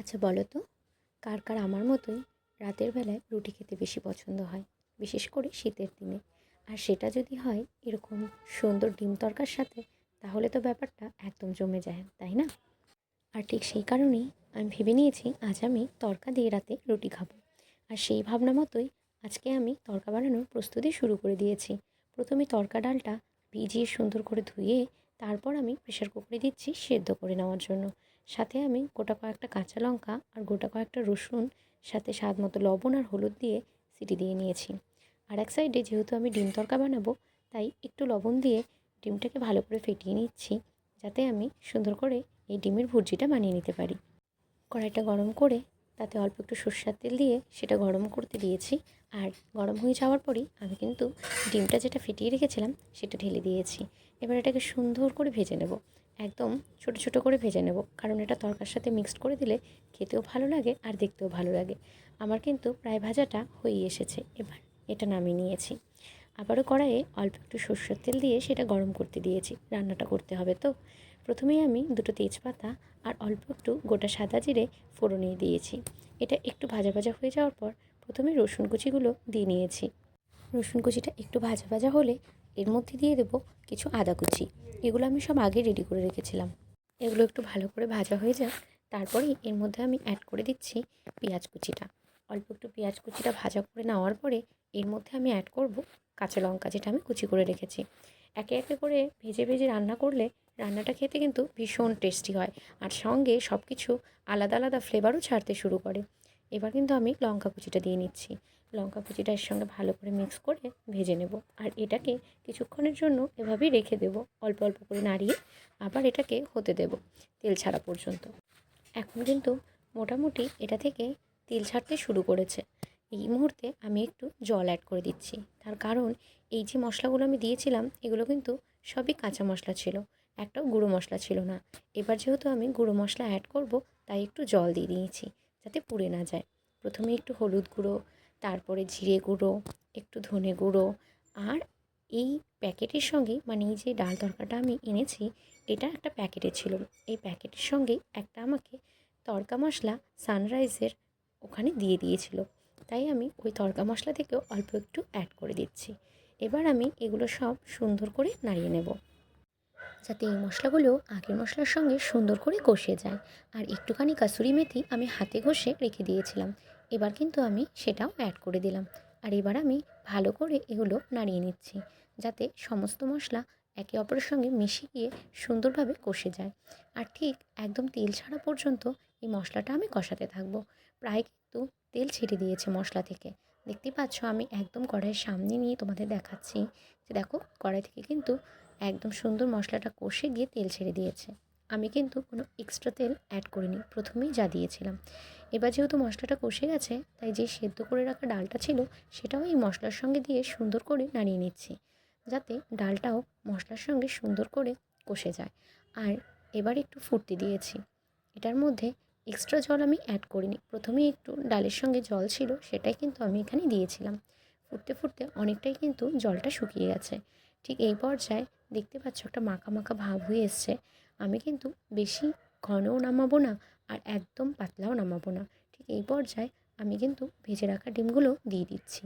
আচ্ছা বলো তো, কার কার আমার মতোই রাতের বেলায় রুটি খেতে বেশি পছন্দ হয়, বিশেষ করে শীতের দিনে। আর সেটা যদি হয় এরকম সুন্দর ডিম তড়কার সাথে, তাহলে তো ব্যাপারটা একদম জমে যায়, তাই না? আর ঠিক সেই কারণেই আমি ভেবে নিয়েছি আজ আমি তড়কা দিয়ে রাতে রুটি খাবো। আর সেই ভাবনা মতোই আজকে আমি তড়কা বানানোর প্রস্তুতি শুরু করে দিয়েছি। প্রথমে তড়কা ডালটা ভিজিয়ে সুন্দর করে ধুয়ে তারপর আমি প্রেশার কুকারে দিচ্ছি সেদ্ধ করে নেওয়ার জন্য। সাথে আমি গোটা কয়েকটা কাঁচা লঙ্কা আর গোটা কয়েকটা রসুন, সাথে স্বাদ মতো লবণ আর হলুদ দিয়ে সিটি দিয়ে নিয়েছি। আর এক সাইডে যেহেতু আমি ডিম তড়কা বানাবো, তাই একটু লবণ দিয়ে ডিমটাকে ভালো করে ফেটিয়ে নিচ্ছি, যাতে আমি সুন্দর করে এই ডিমের ভুর্জিটা বানিয়ে নিতে পারি। কড়াইটা গরম করে তাতে অল্প একটু সর্ষের তেল দিয়ে সেটা গরম করতে দিয়েছি। আর গরম হয়ে যাওয়ার পরেই আমি কিন্তু ডিমটা যেটা ফেটিয়ে রেখেছিলাম সেটা ঢেলে দিয়েছি। এবার এটাকে সুন্দর করে ভেজে নেব, একদম ছোট ছোট করে ভেজে নেব, কারণ এটা তরকার সাথে মিক্সড করে দিলে খেতেও ভালো লাগে আর দেখতেও ভালো লাগে। আমার কিন্তু প্রায় ভাজাটা হয়েই এসেছে। এবার এটা নামিয়ে নিয়েছি। আবারও কড়াইয়ে অল্প একটু সর্ষের তেল দিয়ে সেটা গরম করতে দিয়েছি, রান্নাটা করতে হবে তো। প্রথমেই আমি দুটো তেজপাতা আর অল্প একটু গোটা সাদা জিরে ফোড়নে দিয়েছি। এটা একটু ভাজা ভাজা হয়ে যাওয়ার পর প্রথমে রসুন কুচিগুলো দিয়ে নিয়েছি। রসুন কুচিটা একটু ভাজা ভাজা হলে এর মধ্যে দিয়ে দেবো কিছু আদা কুচি। এগুলো আমি সব আগে রেডি করে রেখেছিলাম। এগুলো একটু ভালো করে ভাজা হয়ে যাক, তারপরেই এর মধ্যে আমি অ্যাড করে দিচ্ছি পেঁয়াজ কুচিটা। অল্প একটু পেঁয়াজ কুচিটা ভাজা করে নেওয়ার পরে এর মধ্যে আমি অ্যাড করব কাঁচা লঙ্কা, যেটা আমি কুচি করে রেখেছি। একে একে করে ভেজে ভেজে রান্না করলে রান্নাটা খেতে কিন্তু ভীষণ টেস্টি হয়, আর সঙ্গে সব কিছু আলাদা আলাদা ফ্লেভারও ছাড়তে শুরু করে। এবার কিন্তু আমি লঙ্কা কুচিটা দিয়ে নিচ্ছি। লঙ্কা কুচিটা এর সঙ্গে ভালো করে মিক্স করে ভেজে নেব। আর এটাকে কিছুক্ষণের জন্য এভাবেই রেখে দেব, অল্প অল্প করে নাড়িয়ে আবার এটাকে হতে দেব তেল ছাড়া পর্যন্ত। এখন কিন্তু মোটামুটি এটা থেকে তেল ছাড়তে শুরু করেছে। এই মুহূর্তে আমি একটু জল অ্যাড করে দিচ্ছি, তার কারণ এই যে মশলাগুলো আমি দিয়েছিলাম এগুলো কিন্তু সবই কাঁচা মশলা ছিল, একটাও গুঁড়ো মশলা ছিল না। এবার যেহেতু আমি গুঁড়ো মশলা অ্যাড করব, তাই একটু জল দিয়ে দিয়েছি যাতে পুড়ে না যায়। প্রথমে একটু হলুদ গুঁড়ো, তারপরে জিরে গুঁড়ো, একটু ধনে গুঁড়ো, আর এই প্যাকেটের সঙ্গেই, মানে এই যে ডাল তরকাটা আমি এনেছি এটা একটা প্যাকেটে ছিল, এই প্যাকেটের সঙ্গেই একটা আমাকে তড়কা মশলা সানরাইজের ওখানে দিয়ে দিয়েছিল, তাই আমি ওই তড়কা মশলা থেকেও অল্প একটু অ্যাড করে দিচ্ছি। এবার আমি এগুলো সব সুন্দর করে নাড়িয়ে নেব, যাতে এই মশলাগুলো আগের মশলার সঙ্গে সুন্দর করে কষে যায়। আর একটুখানি কাসুরি মেথি আমি হাতে ঘষে রেখে দিয়েছিলাম, এবার কিন্তু আমি সেটাও অ্যাড করে দিলাম। আর এবার আমি ভালো করে এগুলো নাড়িয়ে নিচ্ছি, যাতে সমস্ত মশলা একে অপরের সঙ্গে মিশে গিয়ে সুন্দরভাবে কষে যায়। আর ঠিক একদম তেল ছাড়া পর্যন্ত এই মশলাটা আমি কষাতে থাকবো। প্রায় কিন্তু তেল ছেড়ে দিয়েছে মশলা থেকে, দেখতেই পাচ্ছ। আমি একদম কড়াইয়ের সামনে নিয়ে তোমাদের দেখাচ্ছি যে দেখো, কড়াই থেকে কিন্তু একদম সুন্দর মশলাটা কষে গিয়ে তেল ছেড়ে দিয়েছে। আমি কিন্তু কোনো এক্সট্রা তেল অ্যাড করিনি, প্রথমেই যা দিয়েছিলাম। এবার যেহেতু মশলাটা কষে গেছে, তাই যে সেদ্ধ করে রাখা ডালটা ছিল সেটাও এই মশলার সঙ্গে দিয়ে সুন্দর করে নাড়িয়ে নিচ্ছি, যাতে ডালটাও মশলার সঙ্গে সুন্দর করে কষে যায়। আর এবার একটু ফুটতে দিয়েছি। এটার মধ্যে এক্সট্রা জল আমি অ্যাড করিনি, প্রথমেই একটু ডালের সঙ্গে জল ছিল সেটাই কিন্তু আমি এখানে দিয়েছিলাম। ফুটতে ফুটতে অনেকটাই কিন্তু জলটা শুকিয়ে গেছে। ঠিক এই পর্যায়ে দেখতে পাচ্ছ একটা মাখা মাখা ভাব হয়ে এসছে। আমি কিন্তু বেশি ঘনও নামাবো না, আর একদম পাতলাও নামাবো না। ঠিক এই পর্যায়ে আমি কিন্তু ভেজে রাখা ডিমগুলো দিয়ে দিচ্ছি।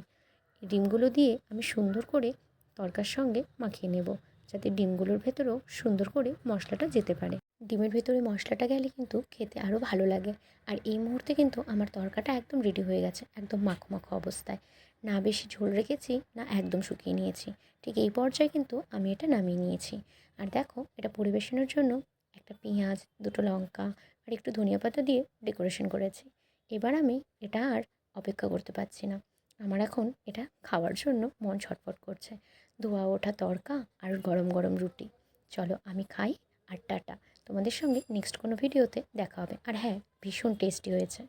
এই ডিমগুলো দিয়ে আমি সুন্দর করে তড়কার সঙ্গে মাখিয়ে নেব, যাতে ডিমগুলোর ভেতরেও সুন্দর করে মশলাটা যেতে পারে। ডিমের ভেতরে মশলাটা গেলে কিন্তু খেতে আরও ভালো লাগে। আর এই মুহূর্তে কিন্তু আমার তড়কাটা একদম রেডি হয়ে গেছে, একদম মাখো মাখো অবস্থায়। না বেশি ঝোল রেখেছি, না একদম শুকিয়ে নিয়েছি। ঠিক এই পর্যায়ে কিন্তু আমি এটা নামিয়ে নিয়েছি। আর দেখো, এটা পরিবেশনের জন্য একটা পেঁয়াজ, দুটো লঙ্কা আর একটু ধনিয়া পাতা দিয়ে ডেকোরেশন করেছি। এবার আমি এটা আর অপেক্ষা করতে পারছি না, আমার এখন এটা খাওয়ার জন্য মন ছটফট করছে। ধোয়া ওঠা তড়কা আর গরম গরম রুটি। চলো আমি খাই, আর টাটা। তোমাদের সঙ্গে নেক্সট কোনো ভিডিওতে দেখা হবে। আর হ্যাঁ, ভীষণ টেস্টি হয়েছে।